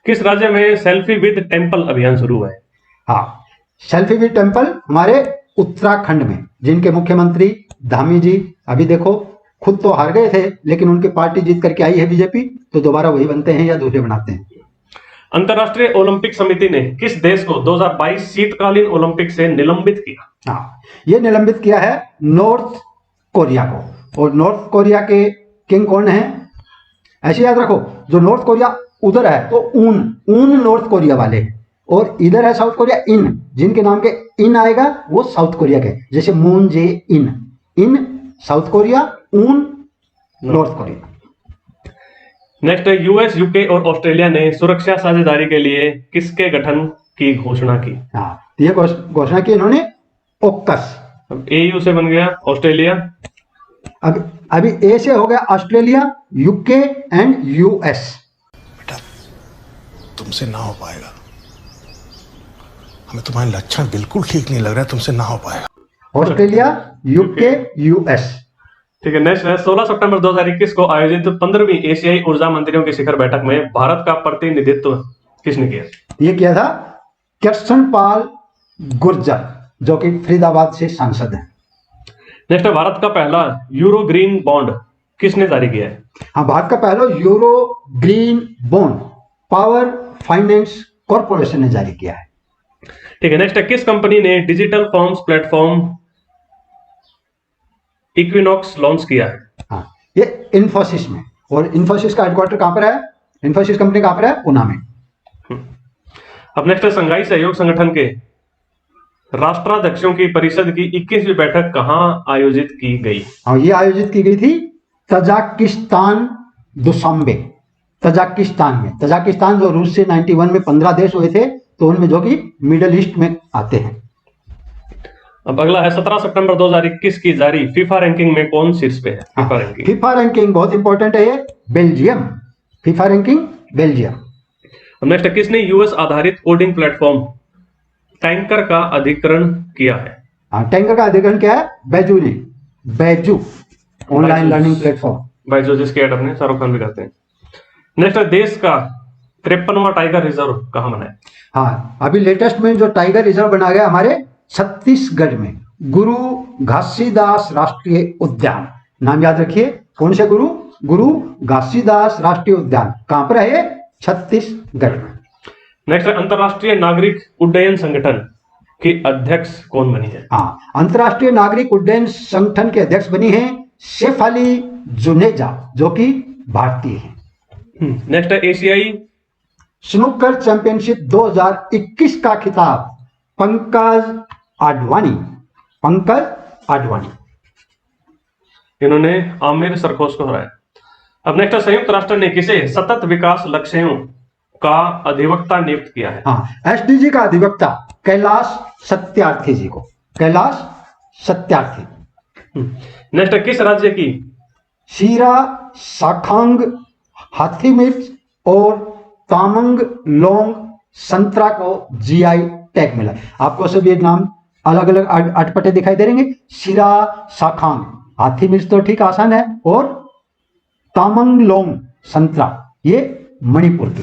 [SPEAKER 1] किस राज्य में सेल्फी विद टेंपल अभियान शुरू हुआ है?
[SPEAKER 3] हाँ, सेल्फी विद टेंपल हमारे उत्तराखंड में, जिनके मुख्यमंत्री धामी जी अभी देखो खुद तो हार गए थे, लेकिन उनकी पार्टी जीत करके आई है बीजेपी, तो दोबारा वही बनते हैं या दूसरे बनाते हैं। अंतर्राष्ट्रीय
[SPEAKER 1] ओलंपिक समिति ने किस देश को 2022 शीतकालीन ओलंपिक से निलंबित किया?
[SPEAKER 3] हाँ, ये निलंबित किया है नॉर्थ कोरिया को। और नॉर्थ कोरिया के किंग कौन है? ऐसे याद रखो, जो नॉर्थ कोरिया उधर है तो ऊन नॉर्थ कोरिया वाले, और इधर है साउथ कोरिया इन, जिनके नाम के इन आएगा वो साउथ कोरिया के, जैसे मून जे इन साउथ कोरिया, ऊन नॉर्थ कोरिया।
[SPEAKER 1] नेक्स्ट है, यूएस, यूके और ऑस्ट्रेलिया ने सुरक्षा साझेदारी के लिए किसके गठन की घोषणा की?
[SPEAKER 3] हाँ, ये घोषणा की इन्होंने ओक्कस।
[SPEAKER 1] अब एयू से बन गया ऑस्ट्रेलिया।
[SPEAKER 3] अभी ए से हो गया ऑस्ट्रेलिया, यूके एंड यूएस।
[SPEAKER 2] बेटा तुमसे ना हो पाएगा, हमें तुम्हारे लक्षण बिल्कुल ठीक नहीं लग रहा है, तुमसे ना हो पाएगा।
[SPEAKER 3] Australia, UK, US.
[SPEAKER 1] ठीक है, नेक्स्ट है, 16 सितंबर 2021 को आयोजित 15वीं एशियाई ऊर्जा मंत्रियों की शिखर बैठक में भारत का प्रतिनिधित्व किसने किया?
[SPEAKER 3] ये किया था कृष्णपाल गुर्जर, जो कि फरीदाबाद से सांसद है।
[SPEAKER 1] नेक्स्ट है, भारत का पहला यूरो ग्रीन बॉन्ड किसने जारी किया है?
[SPEAKER 3] हाँ, भारत का पहला euro green bond power finance corporation ने जारी किया है।
[SPEAKER 1] ठीक है, नेक्स्ट है, किस कंपनी ने digital forms platform equinox launch किया है?
[SPEAKER 3] हाँ, ये इन्फोसिस में, और इन्फोसिस का हेडक्वार्टर कहां पर है? इन्फोसिस कंपनी कहां पर है? पुणे में।
[SPEAKER 1] अब नेक्स्ट है, संघाई सहयोग संगठन के राष्ट्राध्यक्षों की परिषद की 21वीं बैठक कहां आयोजित की गई?
[SPEAKER 3] हाँ, ये आयोजित की गई थी तजाकिस्तान, दुशांबे, तजाकिस्तान में। तजाकिस्तान जो रूस से 91 में 15 देश हुए थे, तो उनमें जो कि मिडल ईस्ट में आते हैं।
[SPEAKER 1] अब अगला है, 17 सितंबर 2021 की जारी फीफा रैंकिंग में कौन शीर्ष पे है? फीफा रैंकिंग,
[SPEAKER 3] फीफा रैंकिंग बहुत इंपॉर्टेंट है, ये बेल्जियम, फीफा रैंकिंग बेल्जियम।
[SPEAKER 1] अब नेक्स्ट, किसने यूएस आधारित कोडिंग प्लेटफॉर्म टैंकर का अधिग्रहण किया है?
[SPEAKER 3] हाँ, टैंकर का अधिग्रहण क्या है? बैजू ने, Baiju online learning platform,
[SPEAKER 1] Baiju, जिसके ऐड अपने शाहरुख खान भी करते हैं। नेक्स्ट है, देश का 53वां टाइगर रिजर्व कहां बना है?
[SPEAKER 3] हाँ, अभी लेटेस्ट में जो टाइगर रिजर्व बना गया हमारे छत्तीसगढ़ में, गुरु घासीदास राष्ट्रीय उद्यान, नाम याद रखिए, कौन से गुरु? गुरु घासीदास राष्ट्रीय उद्यान। कहां पर है ये? छत्तीसगढ़ में।
[SPEAKER 1] नेक्स्ट है अंतरराष्ट्रीय नागरिक उड्डयन संगठन की अध्यक्ष कौन बनी है?
[SPEAKER 3] हाँ, अंतरराष्ट्रीय नागरिक उड्डयन संगठन के अध्यक्ष बनी है शेफाली जुनेजा, जो कि भारतीय है।
[SPEAKER 1] नेक्स्ट है एशियाई
[SPEAKER 3] स्नूकर चैंपियनशिप 2021 का खिताब पंकज आडवाणी। पंकज आडवाणी,
[SPEAKER 1] इन्होंने आमिर सरखोश को हराया। अब नेक्स्ट है संयुक्त राष्ट्र ने किसे सतत विकास लक्ष्यों का अधिवक्ता नियुक्त किया है?
[SPEAKER 3] हाँ, एसडीजी का अधिवक्ता कैलाश सत्यार्थी जी को। कैलाश सत्यार्थी।
[SPEAKER 1] नेक्स्ट है किस राज्य की
[SPEAKER 3] शीरा, शाखांग, हाथी मिर्च और तामंग लोंग संतरा को जीआई टैग मिला। आपको सब ये नाम अलग अलग अटपटे दिखाई दे रहेंगे। शीरा, शाखांग, हाथी मिर्च तो ठीक आसान है, और तामंग लोंग संतरा ये मणिपुर की।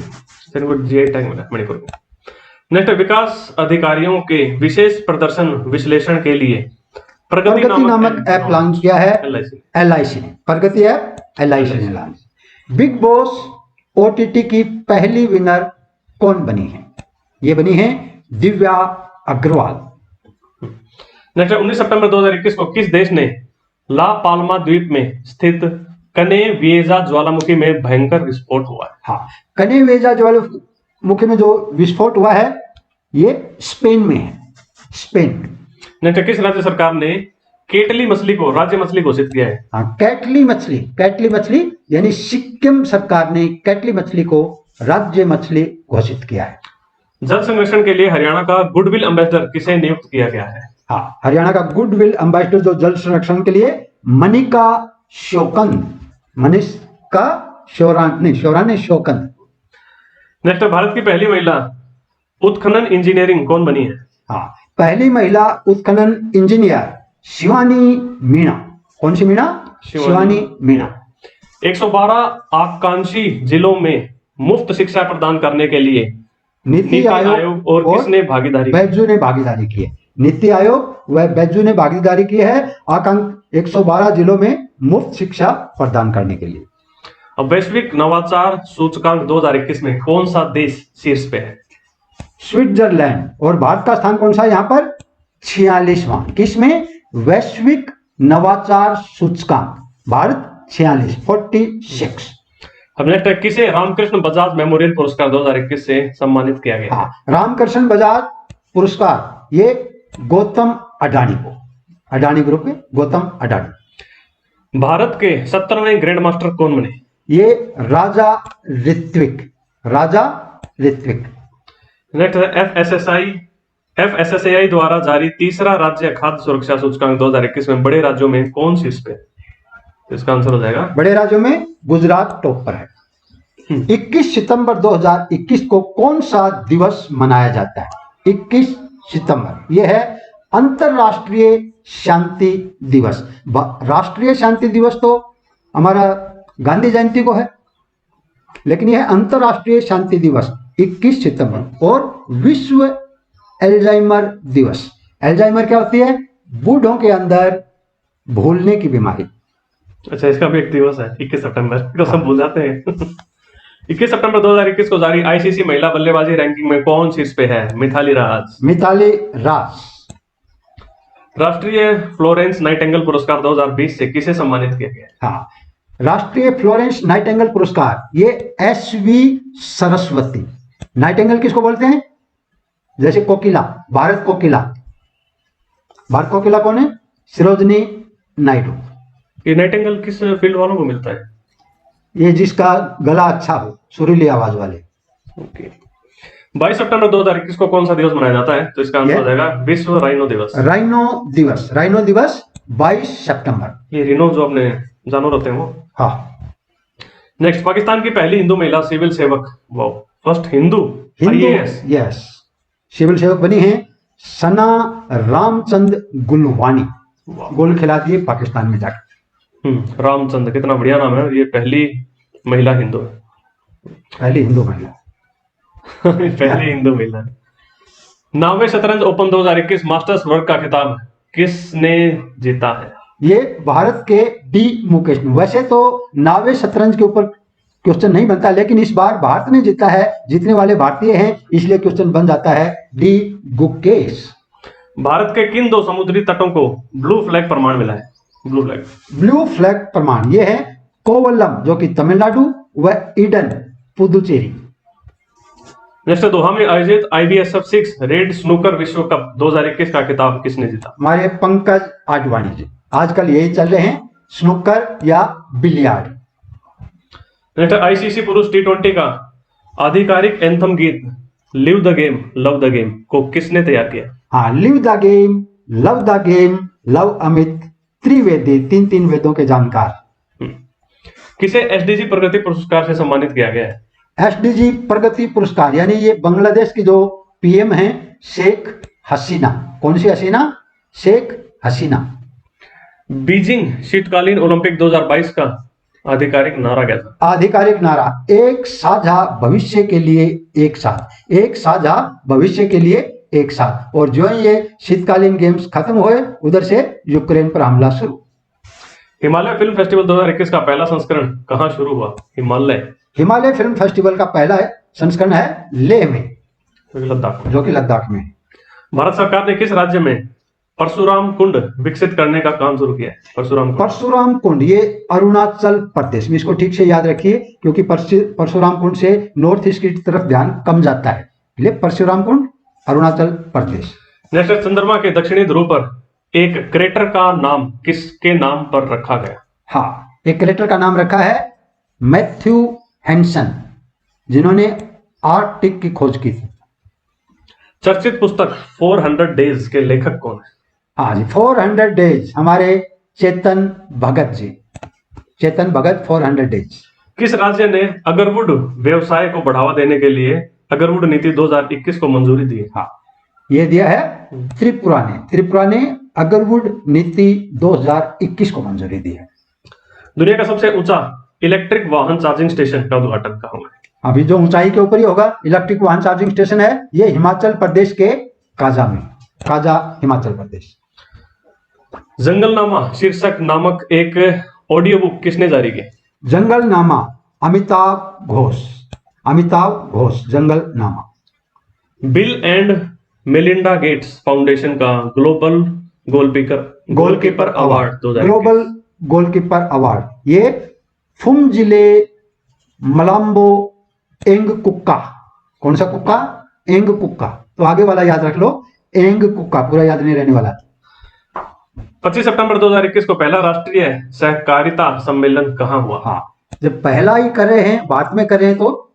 [SPEAKER 1] जीआई टैग मिला मणिपुर को। नेक्स्ट विकास अधिकारियों के विशेष प्रदर्शन विश्लेषण के लिए
[SPEAKER 3] प्रगति नामक ऐप लॉन्च किया है एलआईसी ने। प्रगति ऐप एलआईसी ने लॉन्च। बिग बॉस ओटीटी की पहली विनर कौन बनी है? ये बनी है दिव्या अग्रवाल।
[SPEAKER 1] नेक्स्ट 19 सितंबर 2021 को किस देश ने ला पाल्मा द्वीप में स्थित कनेविएजा ज्वालामुखी में भयंकर विस्फोट हुआ है?
[SPEAKER 3] हाँ, कनेविएजा ज्वालामुखी में जो विस्फोट हुआ है ये स्पेन में है। स्पेन।
[SPEAKER 1] नेक्स्ट किस राज्य सरकार ने केटली मछली को राज्य मछली घोषित किया है?
[SPEAKER 3] हाँ, कैटली मछली। कैटली मछली यानी सिक्किम सरकार ने कैटली मछली को राज्य मछली घोषित किया है।
[SPEAKER 1] जल संरक्षण के लिए हरियाणा का गुडविल एम्बेसडर किसे नियुक्त किया गया है?
[SPEAKER 3] हाँ, हरियाणा का गुडविल एम्बेसडर जो जल संरक्षण के लिए मनिका शोकन। मनिका शोकन।
[SPEAKER 1] नेक्स्ट भारत की पहली महिला उत्खनन इंजीनियरिंग कौन बनी है?
[SPEAKER 3] हाँ, पहली महिला उत्खनन इंजीनियर शिवानी मीणा। कौन सी मीणा? शिवानी मीणा।
[SPEAKER 1] 112 आकांक्षी जिलों में मुफ्त शिक्षा प्रदान करने के लिए
[SPEAKER 3] नीति आयोग
[SPEAKER 1] और किसने भागीदारी?
[SPEAKER 3] बैजू ने भागीदारी की है। नीति आयोग व बैजू ने भागीदारी की है 112 जिलों में मुफ्त शिक्षा प्रदान करने के लिए।
[SPEAKER 1] अब वैश्विक नवाचार सूचकांक 2021 में कौन सा देश शीर्ष पे है?
[SPEAKER 3] स्विट्जरलैंड। और भारत का स्थान कौन सा है यहाँ पर? 46वां। किसमें? वैश्विक नवाचार सूचकांक भारत 46।
[SPEAKER 1] अब नेक्स्ट है किसे रामकृष्ण बजाज मेमोरियल पुरस्कार 2021 से सम्मानित किया गया?
[SPEAKER 3] हाँ, रामकृष्ण बजाज पुरस्कार ये गौतम अडानी को। अडानी ग्रुप के गौतम अडानी।
[SPEAKER 1] भारत के 17वें ग्रैंड मास्टर कौन बने?
[SPEAKER 3] ये राजा ऋत्विक। राजा ऋत्विक।
[SPEAKER 1] नेक्स्ट एफएसएसएआई द्वारा जारी तीसरा राज्य खाद्य सुरक्षा सूचकांक 2021 में बड़े राज्यों में कौन शीर्ष पे? इसका आंसर हो जाएगा
[SPEAKER 3] बड़े राज्यों में गुजरात टॉप पर है। 21 सितंबर 2021 को कौन सा दिवस मनाया जाता है? 21 सितंबर यह है अंतरराष्ट्रीय शांति दिवस। राष्ट्रीय शांति दिवस तो हमारा गांधी जयंती को है, लेकिन यह अंतरराष्ट्रीय शांति दिवस 21 सितंबर। और विश्व एल्जाइमर दिवस। एल्जाइमर क्या होती है? बूढ़ों के अंदर भूलने की बीमारी।
[SPEAKER 1] अच्छा, इसका भी एक दिवस है 21 सितंबर को सब भूल जाते हैं। 21 सितंबर 2021 को जारी आईसीसी महिला बल्लेबाजी रैंकिंग में कौन शीर्ष पे है? मिथाली राज।
[SPEAKER 3] मिथाली राज।
[SPEAKER 1] राष्ट्रीय फ्लोरेंस नाइटिंगेल पुरस्कार 2020 से किसे सम्मानित किया गया?
[SPEAKER 3] हाँ, राष्ट्रीय फ्लोरेंस नाइटिंगेल पुरस्कार ये एसवी सरस्वती। नाइटिंगेल किसको बोलते हैं? जैसे कोकिला, भारत कोकिला। भारत कोकिला कौन है? सरोजिनी नायडू।
[SPEAKER 1] ये नाइटिंगेल किस फील्ड वालों को मिलता है?
[SPEAKER 3] ये जिसका गला अच्छा हो, सुरीली आवाज वाले।
[SPEAKER 1] ओके। 22 सितंबर 2021 को कौन सा दिवस मनाया जाता है? तो इसका आंसर हो जाएगा विश्व राइनो दिवस।
[SPEAKER 3] राइनो दिवस। राइनो दिवस 22 सितंबर।
[SPEAKER 1] ये रिनो जो अपने जानवर होते हैं वो।
[SPEAKER 3] हाँ।
[SPEAKER 1] नेक्स्ट पाकिस्तान की पहली हिंदू महिला सिविल सेवक, वो first Hindu IAS.
[SPEAKER 3] Yes, civil सेवक बनी है सना रामचंद गुलवानी। गोल खिलाती है पाकिस्तान में जाकर।
[SPEAKER 1] रामचंद, कितना बढ़िया नाम है। ये पहली महिला हिंदू है।
[SPEAKER 3] पहली हिंदू महिला।
[SPEAKER 1] पहली हिंदू महिला। 9वें शतरंज ओपन 2021 मास्टर्स वर्ग का खिताब किसने जीता है?
[SPEAKER 3] ये भारत के डी मुकेश ने। वैसे तो नावे शतरंज के ऊपर क्वेश्चन नहीं बनता, लेकिन इस बार भारत ने जीता है, जीतने वाले भारतीय हैं, इसलिए क्वेश्चन बन जाता है डी गुकेश।
[SPEAKER 1] भारत के किन दो समुद्री तटों को ब्लू फ्लैग प्रमाण मिला है?
[SPEAKER 3] ब्लू फ्लैग प्रमाण ये है कोवलम जो कि तमिलनाडु व ईडन पुदुचेरी।
[SPEAKER 1] नेक्स्ट दोहा में आयोजित IBSF 6 रेड स्नूकर विश्व कप 2021 का खिताब किसने जीता?
[SPEAKER 3] हमारे पंकज आडवाणी जी। आजकल यही चल रहे हैं, स्नूकर या बिलियार्ड।
[SPEAKER 1] नेक्स्ट ICC पुरुष T20 का आधिकारिक एंथम गीत live the game love the game को किसने तैयार किया?
[SPEAKER 3] हाँ, live the game love Amit Trivedi, तीन वेदों के जानकार।
[SPEAKER 1] किसे SDG प्रगति पुरस्कार से सम्मानित किया गया है?
[SPEAKER 3] SDG प्रगति पुरस्कार यानी ये बांग्लादेश की जो PM हैं शेख हसीना। कौन सी हसीना? शेख हसीना।
[SPEAKER 1] बीजिंग शीतकालीन ओलंपिक 2022 का आधिकारिक नारा क्या था?
[SPEAKER 3] आधिकारिक नारा एक साझा भविष्य के लिए एक साथ, एक साझा भविष्य के लिए एक साथ। और जो ये शीतकालीन गेम्स खत्म हुए उधर से यूक्रेन पर हमला शुरू।
[SPEAKER 1] हिमालय फिल्म फेस्टिवल 2021 का पहला संस्करण कहाँ शुरू हुआ?
[SPEAKER 3] हिमालय फिल्म फेस्टिवल का पहला संस्करण है लेह में, जो कि लद्दाख में।
[SPEAKER 1] भारत सरकार ने किस राज्य में परशुराम कुंड विकसित करने का काम शुरू किया है?
[SPEAKER 3] परशुराम कुंड ये अरुणाचल प्रदेश में। इसको ठीक से याद रखिए क्योंकि परशुराम कुंड से नॉर्थ ईस्ट की तरफ ध्यान कम जाता है, इसलिए परशुराम कुंड अरुणाचल प्रदेश।
[SPEAKER 1] नेक्स्ट, चंद्रमा के दक्षिणी ध्रुव पर एक क्रेटर का नाम किसके नाम पर रखा गया?
[SPEAKER 3] हाँ, एक क्रेटर का नाम रखा है मैथ्यू हैंसन, जिन्होंने आर्कटिक की खोज की थी।
[SPEAKER 1] चर्चित पुस्तक 400 डेज के लेखक कौन है?
[SPEAKER 3] हाँ जी, 400 डेज हमारे चेतन भगत जी। चेतन भगत 400 डेज।
[SPEAKER 1] किस राज्य ने अगरवुड व्यवसाय को बढ़ावा देने के लिए अगरवुड नीति 2021 को मंजूरी दी है?
[SPEAKER 3] हाँ, ये दिया है त्रिपुरा ने। त्रिपुरा ने अगरवुड नीति 2021 को मंजूरी दी है।
[SPEAKER 1] दुनिया का सबसे ऊंचा इलेक्ट्रिक वाहन चार्जिंग स्टेशन का उद्घाटन कहाँ हुआ है?
[SPEAKER 3] अभी जो ऊंचाई के ऊपर ही होगा इलेक्ट्रिक वाहन चार्जिंग स्टेशन है, ये हिमाचल प्रदेश के काजा में। काजा हिमाचल प्रदेश।
[SPEAKER 1] जंगलनामा शीर्षक नामक एक ऑडियो बुक किसने जारी की?
[SPEAKER 3] Junglenama Amitav Ghosh Junglenama.
[SPEAKER 1] Bill and Melinda Gates foundation का global goalkeeper award 2021।
[SPEAKER 3] Global goalkeeper award ये फुम जिले मलाम्बो एंग कुक्का। कौन सा कुक्का? एंग कुक्का। तो आगे वाला याद रख लो, एंग कुक्का, पूरा याद नहीं रहने वाला।
[SPEAKER 1] 25 सितंबर 2021 को पहला राष्ट्रीय सहकारिता सम्मेलन कहाँ हुआ?
[SPEAKER 3] हाँ, जब पहला ही कर रहे हैं, बाद में कर रहे हैं तो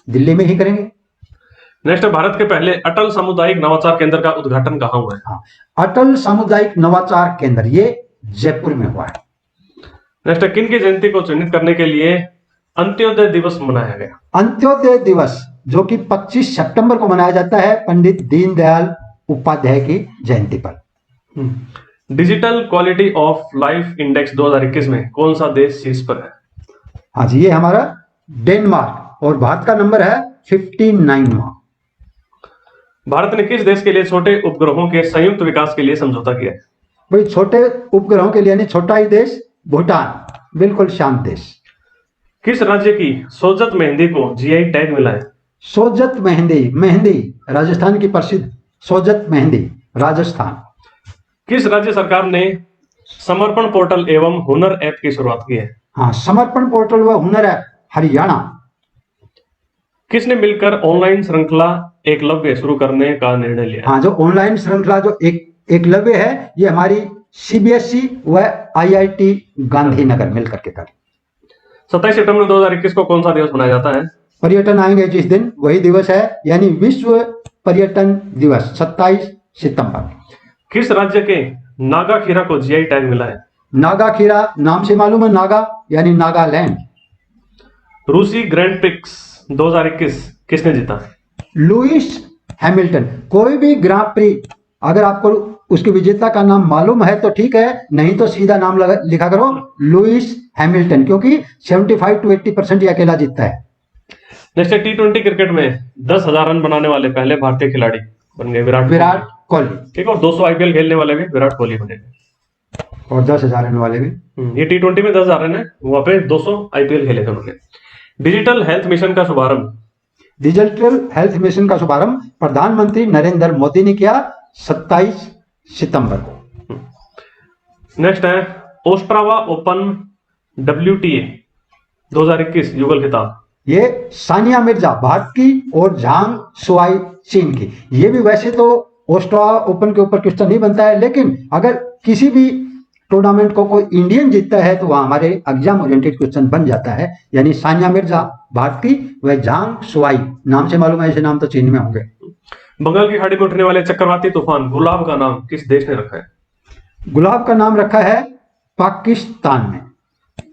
[SPEAKER 3] दिल्ली में ही करेंगे।
[SPEAKER 1] नेक्स्ट, भारत के पहले अटल सामुदायिक नवाचार केंद्र का उद्घाटन कहाँ हुआ है?
[SPEAKER 3] हाँ, अटल सामुदायिक नवाचार केंद्र ये जयपुर में हुआ है।
[SPEAKER 1] नेक्स्ट, किन की जयंती को चिन्हित करने के लिए अंत्योदय दिवस मनाया गया?
[SPEAKER 3] अंत्योदय दिवस जो कि 25 सितंबर को मनाया जाता है पंडित दीनदयाल उपाध्याय की जयंती पर।
[SPEAKER 1] Digital quality of life index 2021 में कौन सा देश शीर्ष पर है?
[SPEAKER 3] हाँ जी, ये हमारा डेनमार्क, और भारत का नंबर है 59वां।
[SPEAKER 1] भारत ने किस देश के लिए छोटे उपग्रहों के संयुक्त विकास के लिए समझौता किया है?
[SPEAKER 3] भाई छोटे उपग्रहों के लिए यानी छोटा ही देश भूटान, बिल्कुल शांत देश।
[SPEAKER 1] किस राज्य की सोजत मेहंदी को GI टैग मिला है?
[SPEAKER 3] सोजत मेहंदी राजस्थान की प्रसिद्ध सोजत मेहंदी, राजस्थान।
[SPEAKER 1] किस राज्य सरकार ने समर्पण पोर्टल एवं हुनर ऐप की शुरुआत की है?
[SPEAKER 3] हाँ, समर्पण पोर्टल व हुनर ऐप हरियाणा।
[SPEAKER 1] किसने मिलकर ऑनलाइन श्रृंखला एकलव्य शुरू करने का निर्णय लिया?
[SPEAKER 3] हाँ, जो ऑनलाइन श्रृंखला जो एकलव्य है, ये हमारी CBSE व IIT गांधीनगर मिलकर के कर।
[SPEAKER 1] 27 सितंबर 2021 को कौन सा दिवस मनाया जाता है?
[SPEAKER 3] पर्यटन आएंगे जिस दिन वही दिवस है, यानी विश्व पर्यटन दिवस 27 सितंबर।
[SPEAKER 1] किस राज्य के नागा खीरा को GI टैग मिला है?
[SPEAKER 3] नागा खीरा नाम से मालूम है, नागा यानी नागालैंड।
[SPEAKER 1] रूसी ग्रैंड प्रिक्स 2021 किसने जीता?
[SPEAKER 3] Lewis Hamilton. कोई भी ग्रां प्री अगर आपको उसके विजेता का नाम मालूम है तो ठीक है, नहीं तो सीधा नाम लिखा करो लुइस हैमिल्टन, क्योंकि 75 to 80% ये अकेला जीतता है।
[SPEAKER 1] नेक्स्ट, T20 क्रिकेट में 10,000 रन बनाने वाले पहले भारतीय खिलाड़ी बन गए विराट कोहली। ठीक है, और 200 IPL खेलने वाले भी विराट कोहली बने।
[SPEAKER 3] और 10,000 रन वाले भी।
[SPEAKER 1] ये T20 में 10,000 रन है, वहां पे 200 IPL खेले थे उन्होंने। डिजिटल हेल्थ मिशन का शुभारंभ
[SPEAKER 3] डिजिटल हेल्थ मिशन का शुभारंभ प्रधानमंत्री नरेंद्र मोदी ने किया 27 सितंबर को।
[SPEAKER 1] नेक्स्ट है ओस्ट्रावा ओपन WTA 2021 युगल खिताब।
[SPEAKER 3] ये सानिया मिर्जा भारत की और झांग सुआई चीन की। ये भी वैसे तो ऑस्ट्रेलिया ओपन के ऊपर क्वेश्चन नहीं बनता है, लेकिन अगर किसी भी टूर्नामेंट को कोई इंडियन जीतता है तो वहां हमारे एग्जाम ओरिएंटेड क्वेश्चन बन जाता है। यानी सानिया मिर्जा भारत की, वह झांग सुआई, नाम से मालूम है, ऐसे नाम तो चीन में होंगे।
[SPEAKER 1] बंगाल की खाड़ी में उठने वाले चक्रवाती तूफान गुलाब का नाम किस देश ने रखा है?
[SPEAKER 3] गुलाब का नाम रखा है पाकिस्तान में।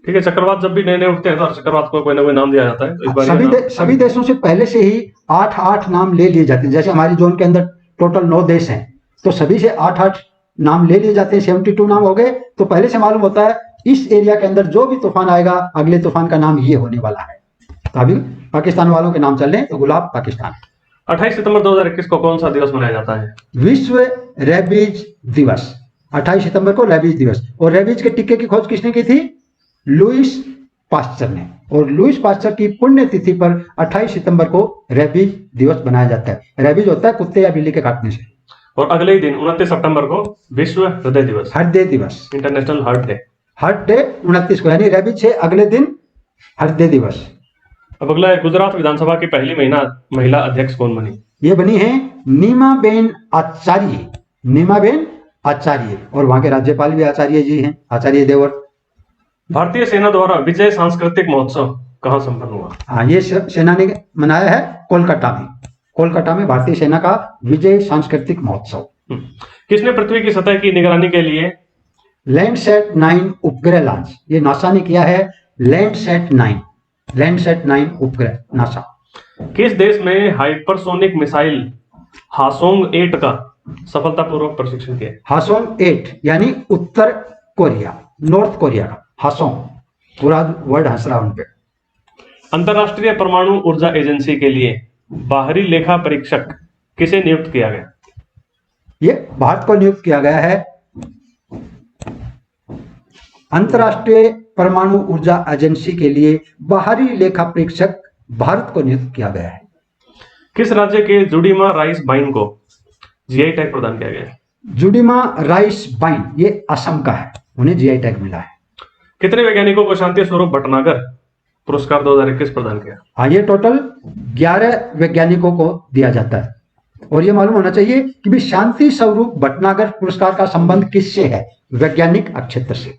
[SPEAKER 1] ठीक है, चक्रवात जब भी नए नए उठते हैं तो हर चक्रवात को कोई ना कोई नाम दिया जाता है, तो इस बार
[SPEAKER 3] सभी देशों से पहले से ही 8-8 नाम ले लिए जाते हैं। जैसे हमारी जोन के अंदर टोटल 9 देश हैं, तो सभी से 8-8 नाम ले लिए जाते हैं। 72 नाम हो गए, तो पहले से मालूम होता है इस एरिया के अंदर जो भी तूफान आएगा, अगले तूफान का नाम ये होने वाला है। तो अभी पाकिस्तान वालों के नाम चल रहे हैं, तो गुलाब पाकिस्तान।
[SPEAKER 1] 28 सितंबर 2021 को कौन सा दिवस मनाया जाता है?
[SPEAKER 3] विश्व रेबीज दिवस। 28 सितंबर को रेबीज दिवस। और रेबीज के टीके की खोज किसने की थी? लुईस पास्चर ने। और लुईस पास्चर की पुण्यतिथि पर 28 सितंबर को रेबीज दिवस मनाया जाता है। रेबीज होता है कुत्ते या बिल्ली के काटने से।
[SPEAKER 1] और अगले ही दिन 29 सितंबर को विश्व हृदय दिवस,
[SPEAKER 3] हृदय दिवस,
[SPEAKER 1] international heart day.
[SPEAKER 3] Heart day 29 को, यानी रेबीज से अगले दिन हृदय दिवस।
[SPEAKER 1] अब अगला है गुजरात विधानसभा की पहली महिला अध्यक्ष कौन बनी?
[SPEAKER 3] ये बनी है नीमाबेन आचार्य। नीमाबेन आचार्य। और वहां के राज्यपाल भी आचार्य जी हैं, आचार्य देवव्रत।
[SPEAKER 1] भारतीय सेना द्वारा विजय सांस्कृतिक महोत्सव कहाँ संपन्न हुआ?
[SPEAKER 3] हाँ, ये सेना ने मनाया है कोलकाता में। कोलकाता में भारतीय सेना का विजय सांस्कृतिक महोत्सव।
[SPEAKER 1] किसने पृथ्वी की सतह की निगरानी के लिए
[SPEAKER 3] लैंडसैट 9 उपग्रह लॉन्च? ये नासा ने किया है। लैंडसैट 9 उपग्रह नासा।
[SPEAKER 1] किस देश में हाइपरसोनिक मिसाइल हासोंग 8 का सफलतापूर्वक प्रशिक्षण किया?
[SPEAKER 3] हासोंग 8 यानी उत्तर कोरिया, नॉर्थ कोरिया का हासोंग। पूरा वर्ड हंस रहा उन पे।
[SPEAKER 1] अंतरराष्ट्रीय परमाणु ऊर्जा एजेंसी के लिए बाहरी लेखा परीक्षक किसे नियुक्त किया गया?
[SPEAKER 3] ये भारत को नियुक्त किया गया है। अंतरराष्ट्रीय परमाणु ऊर्जा एजेंसी के लिए बाहरी लेखा परीक्षक भारत को नियुक्त किया गया है।
[SPEAKER 1] किस राज्य के जुडीमा राइस बाइन को GI टैग प्रदान किया गया है?
[SPEAKER 3] जुडीमा राइस बाइन ये असम का है, उन्हें GI टैग मिला है।
[SPEAKER 1] कितने वैज्ञानिकों को शांति स्वरूप भटनागर पुरस्कार 2021 प्रदान किया?
[SPEAKER 3] हाँ, ये टोटल 11 वैज्ञानिकों को दिया जाता है। और ये मालूम होना चाहिए कि भी शांति स्वरूप भटनागर पुरस्कार का संबंध किससे है? वैज्ञानिक क्षेत्र से।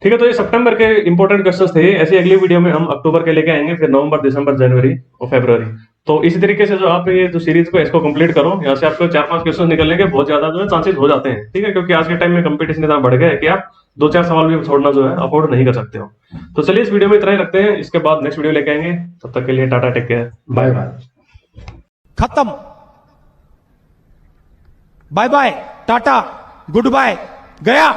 [SPEAKER 1] ठीक है, तो ये सितंबर के इंपॉर्टेंट क्वेश्चंस थे। ऐसी अगली वीडियो में हम अक्टूबर के लेके आएंगे, फिर नवंबर, दिसंबर, जनवरी और फरवरी। तो इसी तरीके से जो आप ये जो सीरीज को इसको कंप्लीट करो, यहाँ से आपको 4-5 क्वेश्चन निकलने के बहुत ज्यादा जो है चांसेस हो जाते हैं। ठीक है, क्योंकि आज के टाइम में कंपटीशन इतना बढ़ गया है कि आप 2-4 सवाल भी छोड़ना जो है अफोर्ड नहीं कर सकते हो। तो चलिए इस वीडियो में इतना ही रखते हैं, इसके बाद नेक्स्ट वीडियो लेके आएंगे। तब तक के लिए tata, take care,
[SPEAKER 3] bye bye.
[SPEAKER 2] खत्म। Bye bye, tata, goodbye, गया।